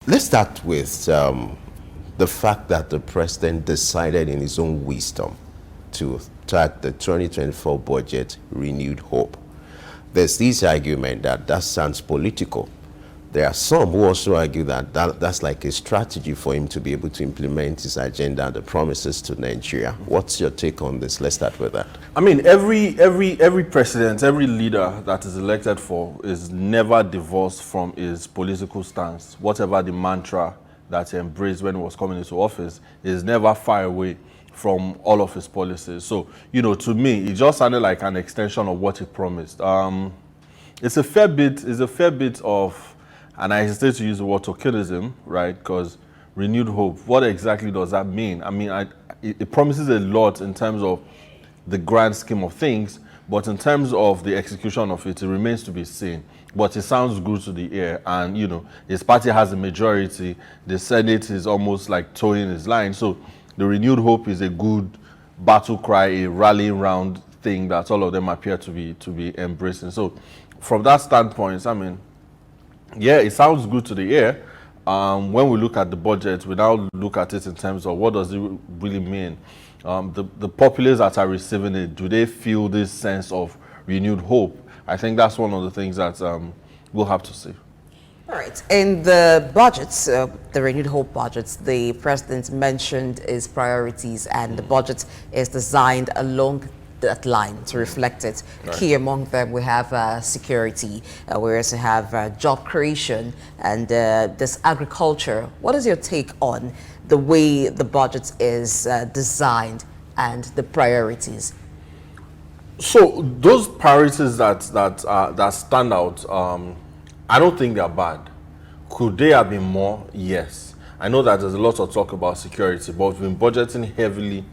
Let's start with the fact that the president decided in his own wisdom to tag the 2024 budget renewed hope. There's this argument that that sounds political. There are some who also argue that, that's like a strategy for him to be able to implement his agenda and the promises to Nigeria. What's your take on this? Let's start with that. I mean, every president, every leader that is elected for is never divorced from his political stance. Whatever the mantra that he embraced when he was coming into office is never far away from all of his policies. So, you know, to me, it just sounded like an extension of what he promised. It's a fair bit of, and I hesitate to use the word tokenism, right? Because renewed hope, what exactly does that mean? I mean, it promises a lot in terms of the grand scheme of things, but in terms of the execution of it, it remains to be seen. But it sounds good to the ear, and you know, his party has a majority. The Senate is almost like towing his line. So the renewed hope is a good battle cry, a rallying round thing that all of them appear to be embracing. So from that standpoint, I mean, yeah, it sounds good to the ear. When we look at the budget, we now look at it in terms of what does it really mean. The populace that are receiving it, do they feel this sense of renewed hope? I think that's one of the things that we'll have to see. All right. In the budgets, the renewed hope budgets, the president mentioned his priorities, and the budget is designed along that line to reflect it. Right. Key among them, we have security, we also have job creation, and this agriculture. What is your take on the way the budget is designed and the priorities? So those priorities that stand out, I don't think they're bad. Could they have been more? Yes. I know that there's a lot of talk about security, but we've been budgeting heavily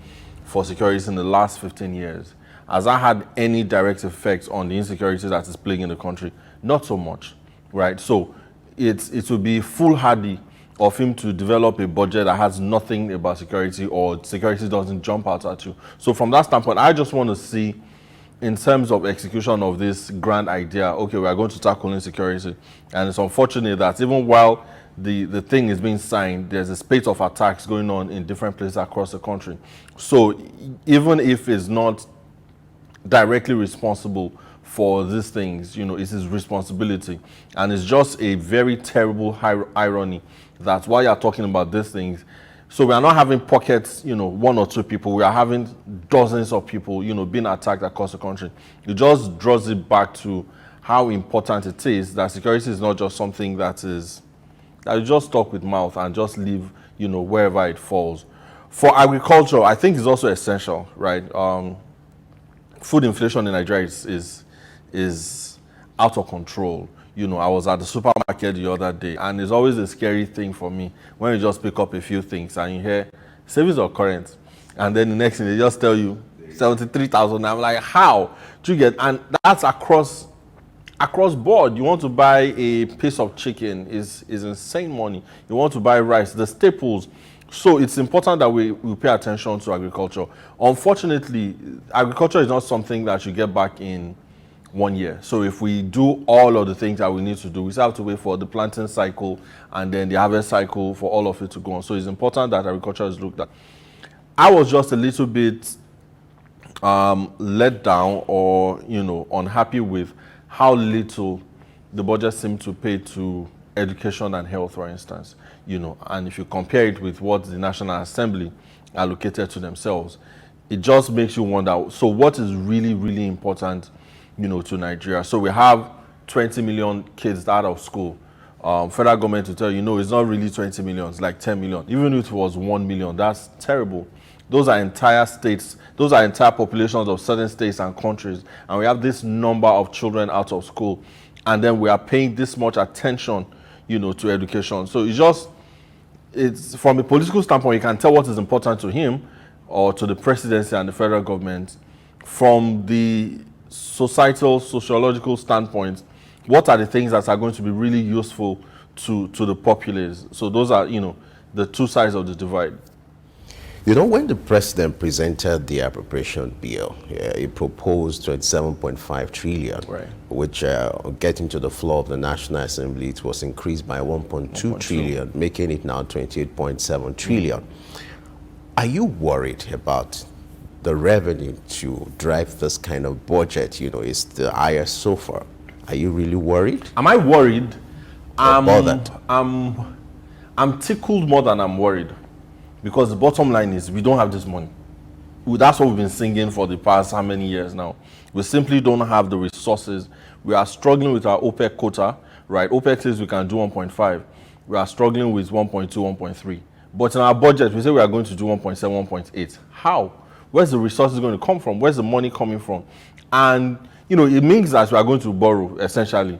for security in the last 15 years. Has that had any direct effect on the insecurity that is plaguing the country? Not so much, right? So it would be foolhardy of him to develop a budget that has nothing about security, or security doesn't jump out at you. So from that standpoint, I just want to see, in terms of execution of this grand idea, okay, we are going to tackle insecurity. And it's unfortunate that even while the thing is being signed, there's a spate of attacks going on in different places across the country. So even if it's not directly responsible for these things, you know, it's his responsibility. And it's just a very terrible irony that while you're talking about these things, so we are not having pockets, you know, one or two people, we are having dozens of people, you know, being attacked across the country. It just draws it back to how important it is that security is not just something that you just talk with mouth and just leave, you know, wherever it falls. For agriculture, I think it's also essential, right? Food inflation in Nigeria is out of control. You know, I was at the supermarket the other day, and it's always a scary thing for me when you just pick up a few things and you hear savings or current, and then the next thing they just tell you 73,000. I'm like, how do you get? And that's across board. You want to buy a piece of chicken is insane money. You want to buy rice, the staples. So it's important that we pay attention to agriculture. Unfortunately, agriculture is not something that you get back in 1 year. So if we do all of the things that we need to do, we still have to wait for the planting cycle and then the harvest cycle for all of it to go on. So it's important that agriculture is looked at. I was just a little bit let down, or, you know, unhappy with how little the budget seemed to pay to education and health, for instance. You know, and if you compare it with what the National Assembly allocated to themselves, it just makes you wonder, so what is really, really important, you know, to Nigeria? So we have 20 million kids out of school. Federal government to tell you, no, it's not really 20 million, it's like 10 million. Even if it was 1 million, that's terrible. Those are entire states, those are entire populations of certain states and countries. And we have this number of children out of school. And then we are paying this much attention, you know, to education. So it's from a political standpoint, you can tell what is important to him or to the presidency and the federal government. From the societal, sociological standpoint, what are the things that are going to be really useful to the populace? So those are, you know, the two sides of the divide. You know, when the president presented the appropriation bill, he proposed 27.5 trillion, Right. which getting to the floor of the National Assembly, it was increased by 1.2 trillion, making it now 28.7 trillion. Are you worried about the revenue to drive this kind of budget? You know, it's the highest so far. Are you really worried? Am I worried? Bothered? I'm tickled more than I'm worried. Because the bottom line is we don't have this money. That's what we've been singing for the past how many years now. We simply don't have the resources. We are struggling with our OPEC quota, right? OPEC says we can do 1.5. We are struggling with 1.2, 1.3. But in our budget, we say we are going to do 1.7, 1.8. How? Where's the resources going to come from? Where's the money coming from? And, you know, it means that we are going to borrow, essentially,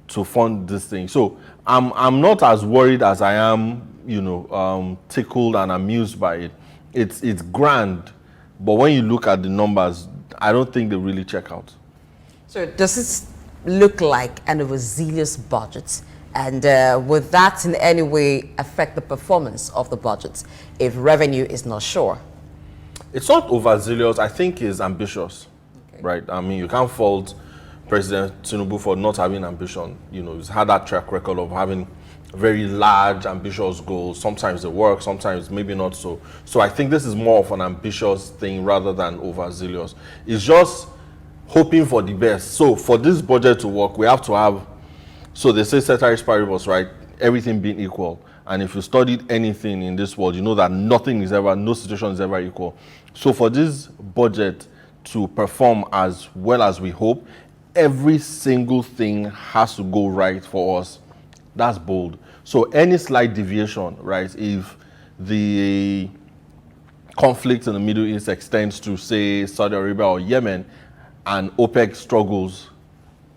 to fund this thing. So I'm not as worried as I am, you know, tickled and amused by it. It's grand, but when you look at the numbers, I don't think they really check out. So does this look like an overzealous budget? And would that in any way affect the performance of the budget if revenue is not sure? It's not overzealous. I think it's ambitious, right? I mean, you can't fault President Tinubu for not having ambition. You know, he's had that track record of having very large, ambitious goals. Sometimes they work, sometimes maybe not so. So I think this is more of an ambitious thing rather than overzealous. It's just hoping for the best. So for this budget to work, we have to have, so they say ceteris paribus, right? Everything being equal. And if you studied anything in this world, you know that nothing is ever, no situation is ever equal. So for this budget to perform as well as we hope, every single thing has to go right for us. That's bold. So any slight deviation, right, if the conflict in the Middle East extends to, say, Saudi Arabia or Yemen, and OPEC struggles,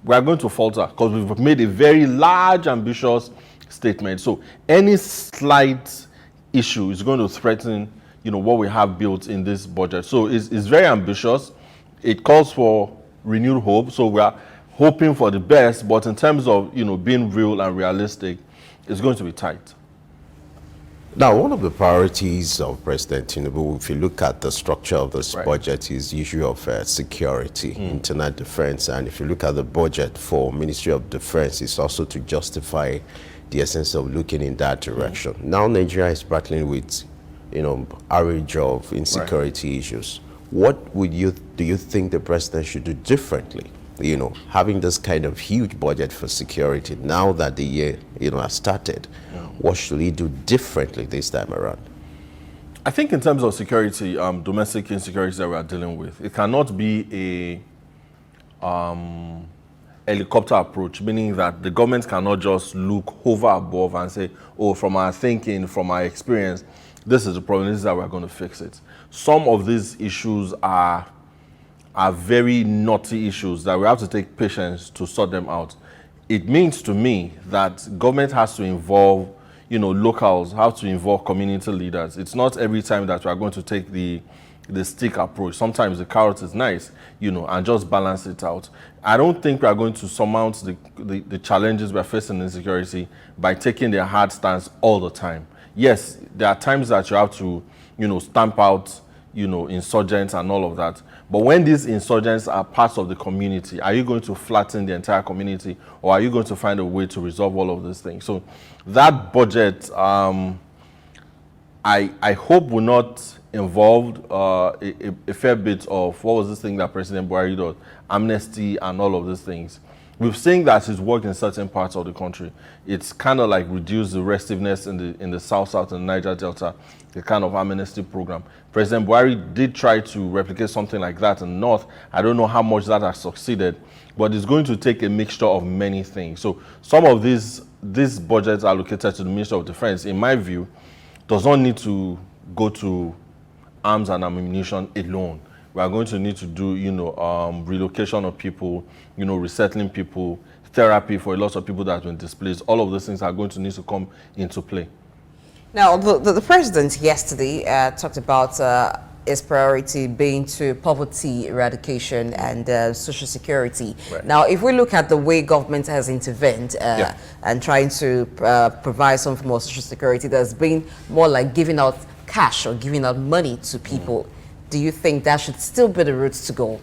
we are going to falter because we've made a very large, ambitious statement. So any slight issue is going to threaten, you know, what we have built in this budget. So it's very ambitious. It calls for renewed hope. So we are hoping for the best, but in terms of, you know, being real and realistic, it's going to be tight. Now, one of the priorities of President Tinubu, if you look at the structure of this budget, is the issue of security, internal defense. And if you look at the budget for Ministry of Defense, it's also to justify the essence of looking in that direction. Now, Nigeria is battling with, you know, a range of insecurity issues. What do you think the president should do differently? You know, having this kind of huge budget for security now that the year, you know, has started, what should he do differently this time around? I think in terms of security, domestic insecurity that we are dealing with, it cannot be a helicopter approach, meaning that the government cannot just hover above and say, oh, from our thinking, from our experience, this is the problem, this is how we're going to fix it. Some of these issues are very knotty issues that we have to take patience to sort them out. It means to me that government has to involve, you know, locals, have to involve community leaders. It's not every time that we are going to take the stick approach. Sometimes the carrot is nice, you know, and just balance it out. I don't think we are going to surmount the challenges we're facing in security by taking the hard stance all the time. Yes, there are times that you have to, you know, stamp out, you know, insurgents and all of that. But when these insurgents are parts of the community, are you going to flatten the entire community, or are you going to find a way to resolve all of these things? So that budget, I hope will not involve a fair bit of, what was this thing that President Buhari did, amnesty and all of these things. We've seen that it's worked in certain parts of the country. It's kind of like reduced the restiveness in the South and the Niger Delta, the kind of amnesty program. President Buhari did try to replicate something like that in the North. I don't know how much that has succeeded, but it's going to take a mixture of many things. So some of these budgets allocated to the Ministry of Defense, in my view, does not need to go to arms and ammunition alone. We are going to need to do, you know, relocation of people, you know, resettling people, therapy for a lot of people that have been displaced. All of those things are going to need to come into play. Now, the president yesterday talked about his priority being to poverty eradication and social security. Right. Now, if we look at the way government has intervened and trying to provide some form of social security, there's been more like giving out cash or giving out money to people. Do you think that should still be the route to go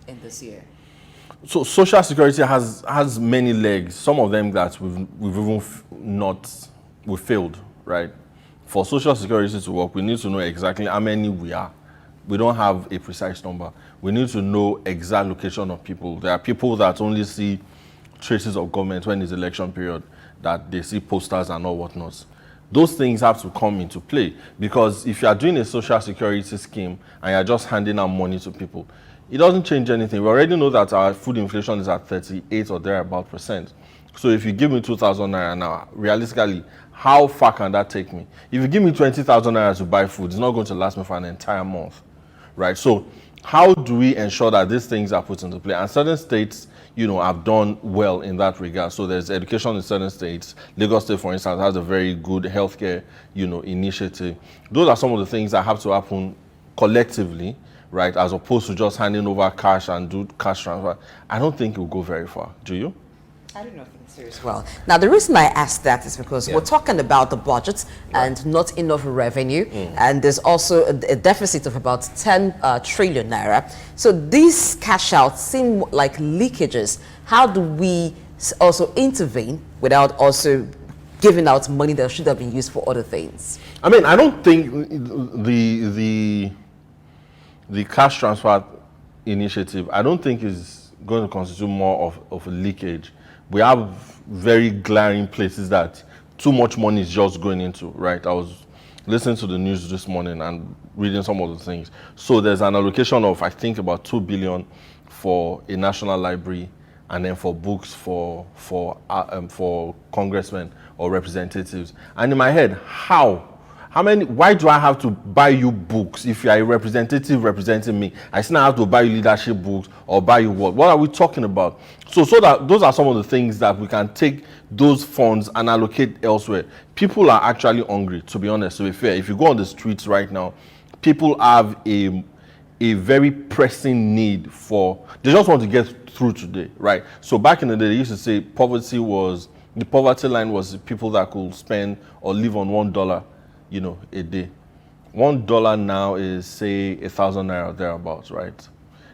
in this year? So social security has many legs. Some of them that we've even we failed, right? For social security to work, we need to know exactly how many we are. We don't have a precise number. We need to know exact location of people. There are people that only see traces of government when it's election period, that they see posters and all whatnot. Those things have to come into play, because if you are doing a social security scheme and you're just handing out money to people, it doesn't change anything. We already know that our food inflation is at 38 or thereabout percent. So if you give me 2,000 naira now, realistically, how far can that take me? If you give me 20,000 naira to buy food, it's not going to last me for an entire month, right? So how do we ensure that these things are put into play? And certain states, have done well in that regard. So there's education in certain states. Lagos State, for instance, has a very good healthcare, initiative. Those are some of the things that have to happen collectively, right, as opposed to just handing over cash and do cash transfer. I don't think it will go very far. Do you? I don't know things as well. Now, the reason I asked that is because we're talking about the budget and not enough revenue, and there's also a deficit of about 10 trillion naira. So these cash outs seem like leakages. How do we also intervene without also giving out money that should have been used for other things? I mean, I don't think the cash transfer initiative, I don't think is going to constitute more of a leakage. We have very glaring places that too much money is just going into, right? I was listening to the news this morning and reading some of the things. So there's an allocation of, I think, about 2 billion for a national library, and then for books for congressmen or representatives. And in my head, why do I have to buy you books if you are a representative representing me? I still have to buy you leadership books or buy you what? What are we talking about? So that those are some of the things that we can take those funds and allocate elsewhere. People are actually hungry, to be honest, to be fair. If you go on the streets right now, people have a very pressing need they just want to get through today, right? So back in the day, they used to say the poverty line was the people that could spend or live on $1, a day. $1 now is, say, 1,000 naira thereabouts, right?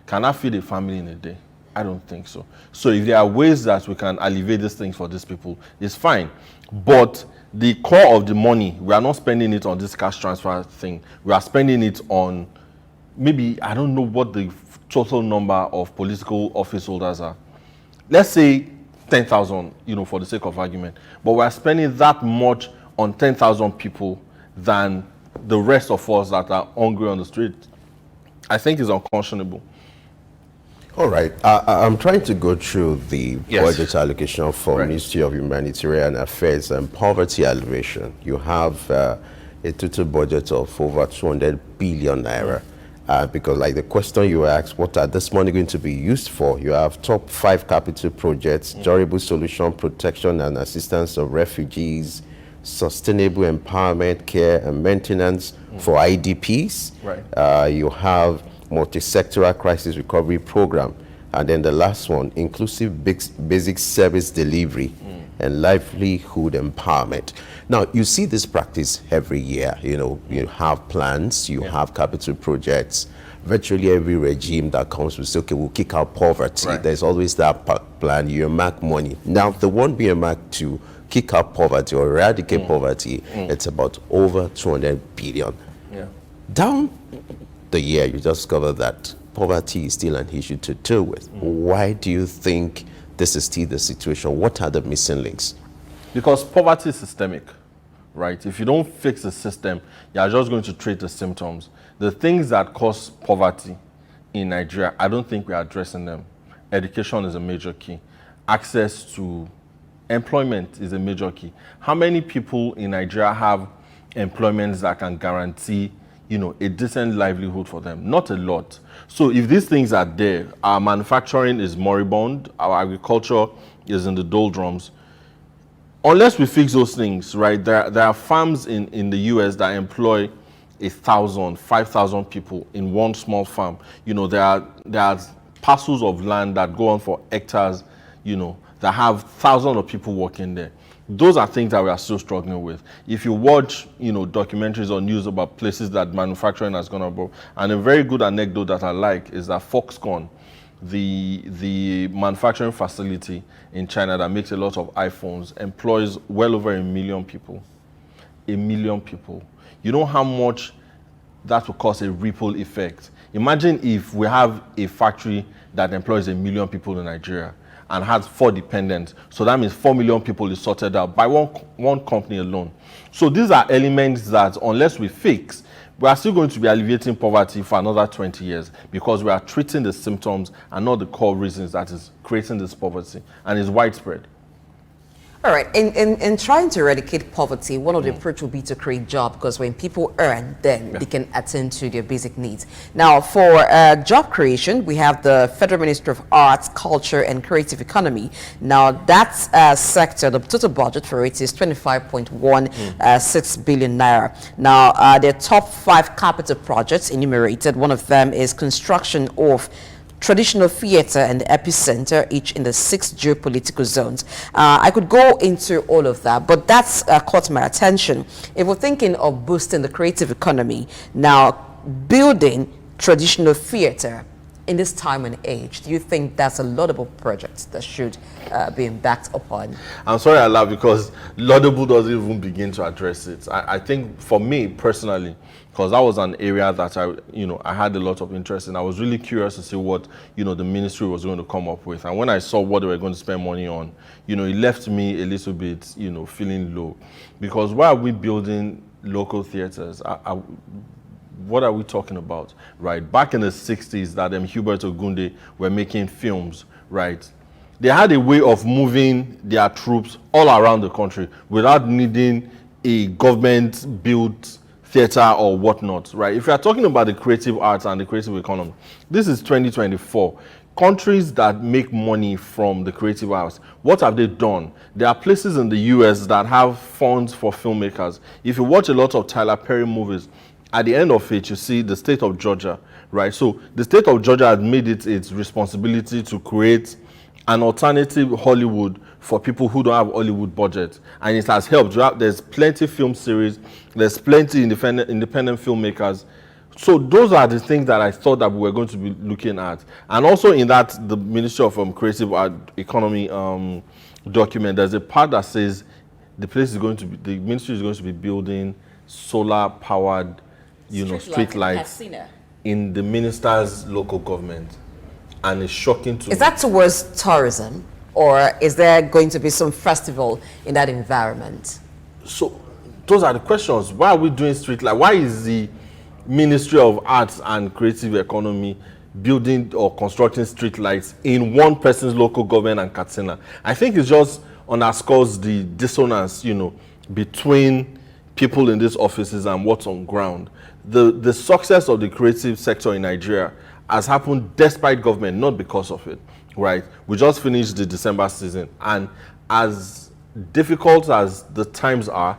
Can I feed a family in a day? I don't think so. So if there are ways that we can alleviate these things for these people, it's fine. But the core of the money, we are not spending it on this cash transfer thing. We are spending it on, maybe, I don't know what the total number of political office holders are. Let's say 10,000, for the sake of argument. But we are spending that much on 10,000 people than the rest of us that are hungry on the street. I think is unconscionable. All right. I'm trying to go through the budget allocation for Ministry of Humanitarian Affairs and Poverty Alleviation. You have a total budget of over 200 billion naira. Because like the question you asked, what are this money going to be used for? You have top 5 capital projects, durable solution, protection and assistance of refugees, sustainable empowerment, care and maintenance for IDPs. Right. You have multi-sectoral crisis recovery program, and then the last one, inclusive basic service delivery and livelihood empowerment. Now, you see this practice every year. You have plans, you have capital projects. Virtually every regime that comes will say, okay, we'll kick out poverty. Right. There's always that plan, you earmark money. Now, the one being earmarked to kick out poverty or eradicate poverty, it's about over 200 billion. Down the year, you discover that poverty is still an issue to deal with. Why do you think this is still the situation? What are the missing links? Because poverty is systemic, right? If you don't fix the system, you're just going to treat the symptoms. The things that cause poverty in Nigeria, I don't think we are addressing them. Education is a major key. Access to employment is a major key. How many people in Nigeria have employments that can guarantee, a decent livelihood for them? Not a lot. So if these things are there, our manufacturing is moribund, our agriculture is in the doldrums. Unless we fix those things, right, there are farms in the US that employ 1,000, 5,000 people in one small farm. There are parcels of land that go on for hectares, that have thousands of people working there. Those are things that we are still struggling with. If you watch, documentaries or news about places that manufacturing has gone above, and a very good anecdote that I like is that Foxconn, the manufacturing facility in China that makes a lot of iPhones, employs well over 1 million people. 1 million people. You know how much that will cause a ripple effect. Imagine if we have a factory that employs 1 million people in Nigeria and has 4 dependents. So that means 4 million people is sorted out by one company alone. So these are elements that, unless we fix, we are still going to be alleviating poverty for another 20 years, because we are treating the symptoms and not the core reasons that is creating this poverty, and it's widespread. All right, in trying to eradicate poverty, one of the approach will be to create jobs, because when people earn, then they can attend to their basic needs. Now, for job creation, we have the Federal Ministry of Arts, Culture and Creative Economy. Now, that sector, the total budget for it is 25.16 billion naira. Now, their top 5 capital projects enumerated, one of them is construction of traditional theater and epicenter, each in the 6 geopolitical zones. I could go into all of that, but that's caught my attention. If we're thinking of boosting the creative economy, now building traditional theater in this time and age, do you think that's a laudable project that should be embarked upon? I'm sorry I laugh, because laudable doesn't even begin to address it. I think for me personally, because that was an area that I had a lot of interest in. I was really curious to see what, the ministry was going to come up with. And when I saw what they were going to spend money on, it left me a little bit, feeling low. Because why are we building local theaters? What are we talking about, right? Back in the 60s, that Hubert Ogunde were making films, right? They had a way of moving their troops all around the country without needing a government-built theater or whatnot, right? If you are talking about the creative arts and the creative economy, this is 2024. Countries that make money from the creative arts, what have they done? There are places in the US that have funds for filmmakers. If you watch a lot of Tyler Perry movies, at the end of it, you see the state of Georgia, right? So the state of Georgia has made it its responsibility to create an alternative Hollywood for people who don't have Hollywood budget, and it has helped. There's plenty film series, there's plenty independent filmmakers. So those are the things that I thought that we were going to be looking at. And also in that, the Ministry of Creative Economy document, there's a part that says the ministry is going to be building solar powered, street lights in the minister's local government. And it's shocking to me. Is that towards tourism, or is there going to be some festival in that environment? So those are the questions. Why are we doing street light? Why is the Ministry of Arts and Creative Economy building or constructing street lights in one person's local government and Katsina? I think it just underscores the dissonance, between people in these offices and what's on ground. The success of the creative sector in Nigeria has happened despite government, not because of it, right? We just finished the December season, and as difficult as the times are,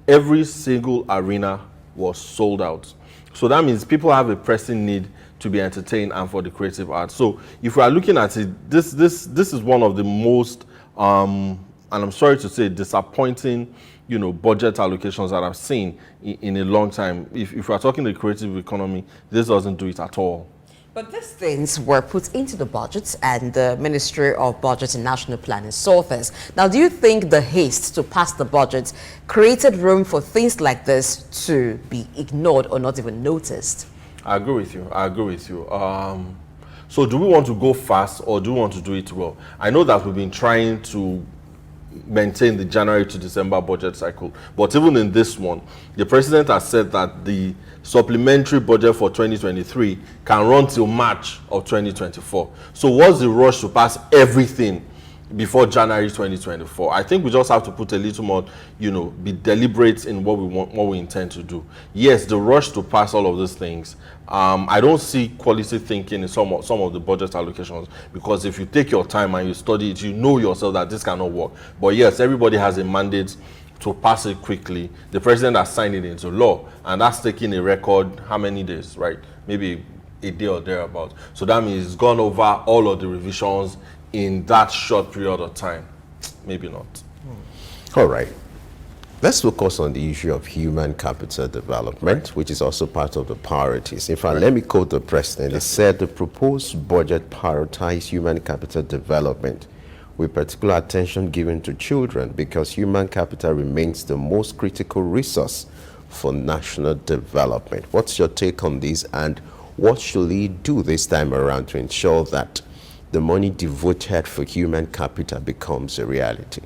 every single arena was sold out. So that means people have a pressing need to be entertained and for the creative arts. So if we are looking at it, this is one of the most, and I'm sorry to say, disappointing, budget allocations that I've seen in a long time. If we are talking the creative economy, this doesn't do it at all. But these things were put into the budget, and the Ministry of Budget and National Planning saw this. Now, do you think the haste to pass the budget created room for things like this to be ignored or not even noticed? I agree with you. So do we want to go fast, or do we want to do it well? I know that we've been trying to maintain the January to December budget cycle, but even in this one, the president has said that the supplementary budget for 2023 can run till March of 2024. So what's the rush to pass everything before January 2024? I think we just have to put a little more, be deliberate in what we want, what we intend to do. Yes, the rush to pass all of these things. I don't see quality thinking in some of the budget allocations, because if you take your time and you study it, you know yourself that this cannot work. But yes, everybody has a mandate to pass it quickly. The president has signed it into law, and that's taking a record, how many days, right? Maybe a day or thereabout. So that means it's gone over all of the revisions in that short period of time. Maybe not. All right. Let's focus on the issue of human capital development, which is also part of the priorities. In fact, let me quote the president. He said the proposed budget prioritizes human capital development with particular attention given to children because human capital remains the most critical resource for national development. What's your take on this, and what should he do this time around to ensure that the money devoted for human capital becomes a reality?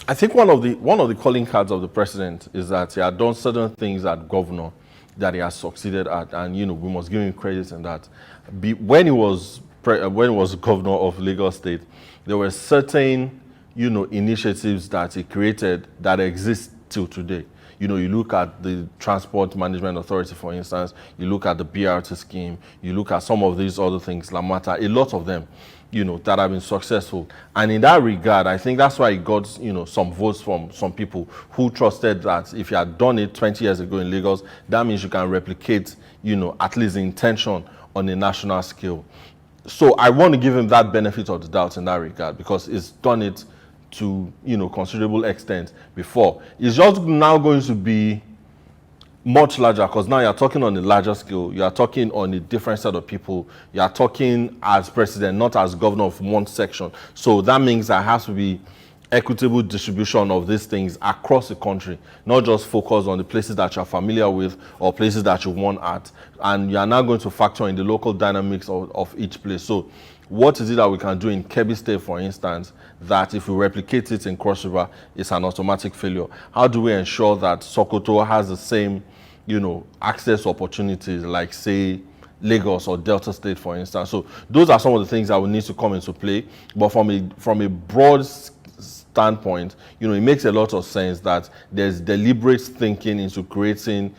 I think one of the calling cards of the president is that he had done certain things as governor that he has succeeded at, and we must give him credit in that. When he was governor of Lagos State, there were certain initiatives that he created that exist till today. You look at the Transport Management Authority, for instance, you look at the BRT scheme, you look at some of these other things, Lamata, a lot of them, that have been successful. And in that regard, I think that's why he got, some votes from some people who trusted that if you had done it 20 years ago in Lagos, that means you can replicate, at least the intention on a national scale. So I want to give him that benefit of the doubt in that regard because he's done it to considerable extent before. It's just now going to be much larger because now you're talking on a larger scale. You are talking on a different set of people. You are talking as president, not as governor of one section. So that means there has to be equitable distribution of these things across the country, not just focus on the places that you're familiar with or places that you want at. And you are now going to factor in the local dynamics of each place. So what is it that we can do in Kebbi State, for instance, that if we replicate it in Cross River, it's an automatic failure? How do we ensure that Sokoto has the same access opportunities like, say, Lagos or Delta State, for instance? So those are some of the things that will need to come into play. But from a broad standpoint, it makes a lot of sense that there's deliberate thinking into creating,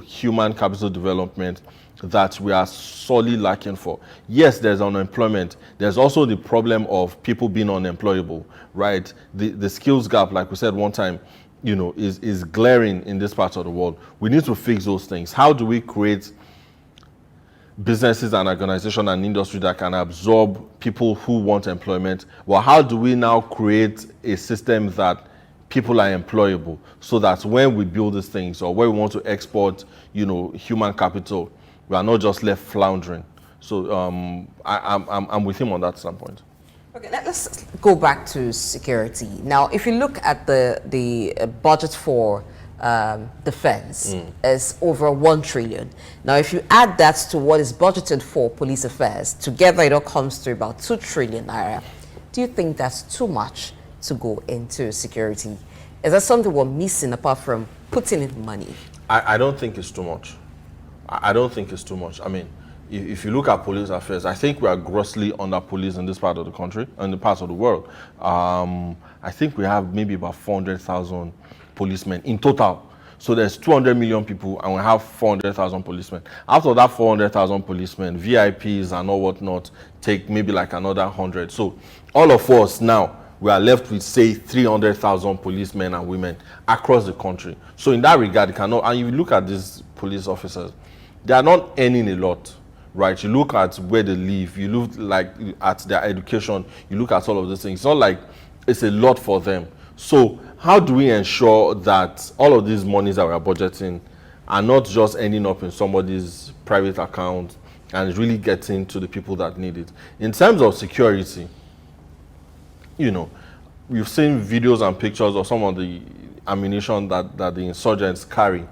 human capital development that we are sorely lacking for. Yes, there's unemployment. There's also the problem of people being unemployable, right? The skills gap, like we said one time, is glaring in this part of the world. We need to fix those things. How do we create businesses and organizations and industry that can absorb people who want employment? Well, how do we now create a system that people are employable so that when we build these things or when we want to export, human capital, we are not just left floundering. So I'm with him on that standpoint. Okay, let's go back to security. Now, if you look at the budget for defense, is over 1 trillion. Now, if you add that to what is budgeted for police affairs, together it all comes to about 2 trillion naira. Do you think that's too much to go into security? Is that something we're missing apart from putting in money? I don't think it's too much. I don't think it's too much. I mean, if you look at police affairs, I think we are grossly under-policed in this part of the country and the parts of the world. I think we have maybe about 400,000 policemen in total. So there's 200 million people and we have 400,000 policemen. After that 400,000 policemen, VIPs and all whatnot take maybe like another 100. So all of us now, we are left with, say, 300,000 policemen and women across the country. So in that regard, and if you look at these police officers, they are not earning a lot, right? You look at where they live, you look like at their education, you look at all of these things. It's not like it's a lot for them. So how do we ensure that all of these monies that we are budgeting are not just ending up in somebody's private account and really getting to the people that need it? In terms of security, we've seen videos and pictures of some of the ammunition that the insurgents carry.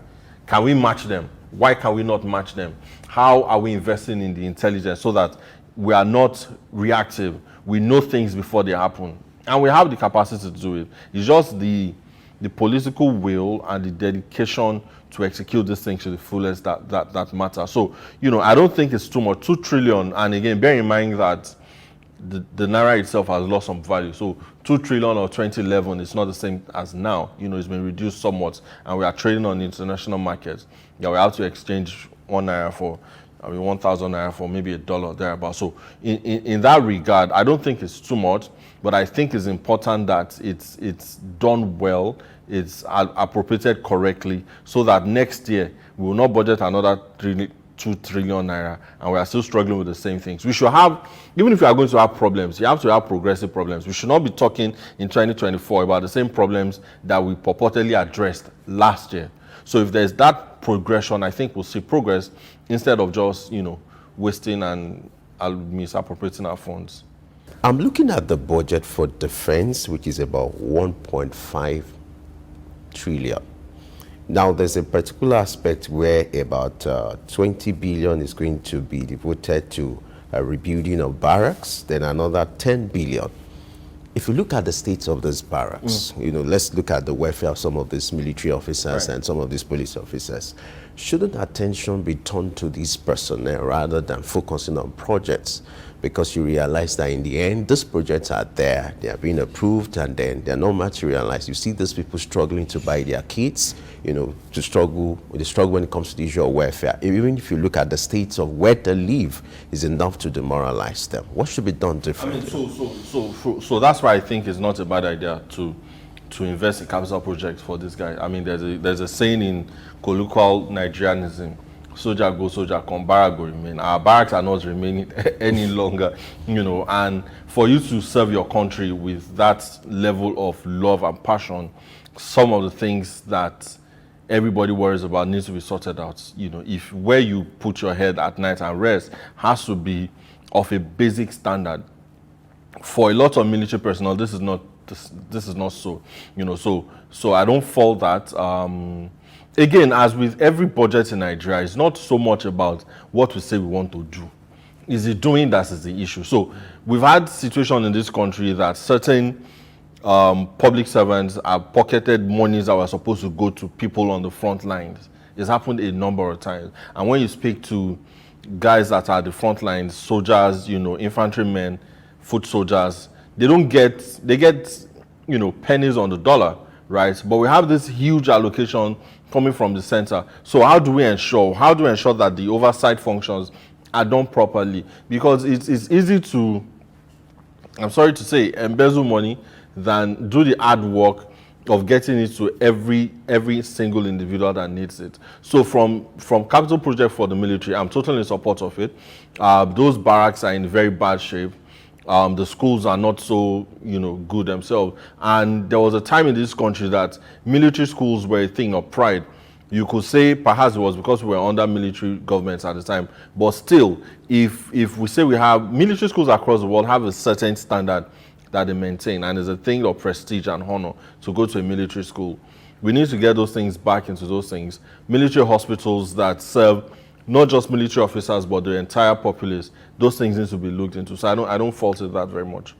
Can we match them? Why can we not match them? How are we investing in the intelligence so that we are not reactive? We know things before they happen. And we have the capacity to do it. It's just the political will and the dedication to execute these things to the fullest that matter. So, I don't think it's too much. 2 trillion, and again, bear in mind that the Naira itself has lost some value. So 2 trillion or 2011 is not the same as now. It's been reduced somewhat, and we are trading on the international markets. Yeah, we have to exchange 1 Naira for 1,000 Naira for maybe $1 thereabout. So in that regard, I don't think it's too much, but I think it's important that it's done well, it's appropriated correctly, so that next year we will not budget another 2 trillion naira, and we are still struggling with the same things. We should have, even if you are going to have problems, you have to have progressive problems. We should not be talking in 2024 about the same problems that we purportedly addressed last year. So if there's that progression, I think we'll see progress instead of just, wasting and misappropriating our funds. I'm looking at the budget for defense, which is about 1.5 trillion. Now, there's a particular aspect where about 20 billion is going to be devoted to rebuilding of barracks, then another 10 billion. If you look at the state of these barracks, let's look at the welfare of some of these military officers and some of these police officers. Shouldn't attention be turned to these personnel rather than focusing on projects? Because you realize that in the end, these projects are there, they are being approved, and then they're not materialized. You see these people struggling to buy their kits, they struggle when it comes to the issue of welfare. Even if you look at the states of where they live, is enough to demoralize them. What should be done differently? So that's why I think it's not a bad idea to invest in capital projects for this guy. I mean, there's a saying in colloquial Nigerianism: soldier go, soldier come, barrack go remain. Our barracks are not remaining any longer, and for you to serve your country with that level of love and passion, some of the things that everybody worries about needs to be sorted out. If where you put your head at night and rest has to be of a basic standard. For a lot of military personnel, this is not so. So I don't fault that. Again, as with every budget in Nigeria, it's not so much about what we say we want to do. Is it doing that is the issue? So we've had situations in this country that certain public servants have pocketed monies that were supposed to go to people on the front lines. It's happened a number of times. And when you speak to guys that are at the front lines, soldiers, infantrymen, foot soldiers, they get pennies on the dollar, right? But we have this huge allocation coming from the center. So how do we ensure that the oversight functions are done properly? Because it's easy to, I'm sorry to say, embezzle money than do the hard work of getting it to every single individual that needs it. So from capital project for the military, I'm totally in support of it. Those barracks are in very bad shape. The schools are not so, good themselves. And there was a time in this country that military schools were a thing of pride. You could say perhaps it was because we were under military governments at the time. But still, if we say we have military schools across the world have a certain standard that they maintain, and it's a thing of prestige and honor to go to a military school, we need to get those things back into those things. Military hospitals that serve not just military officers, but the entire populace, those things need to be looked into. So I don't fault it that very much.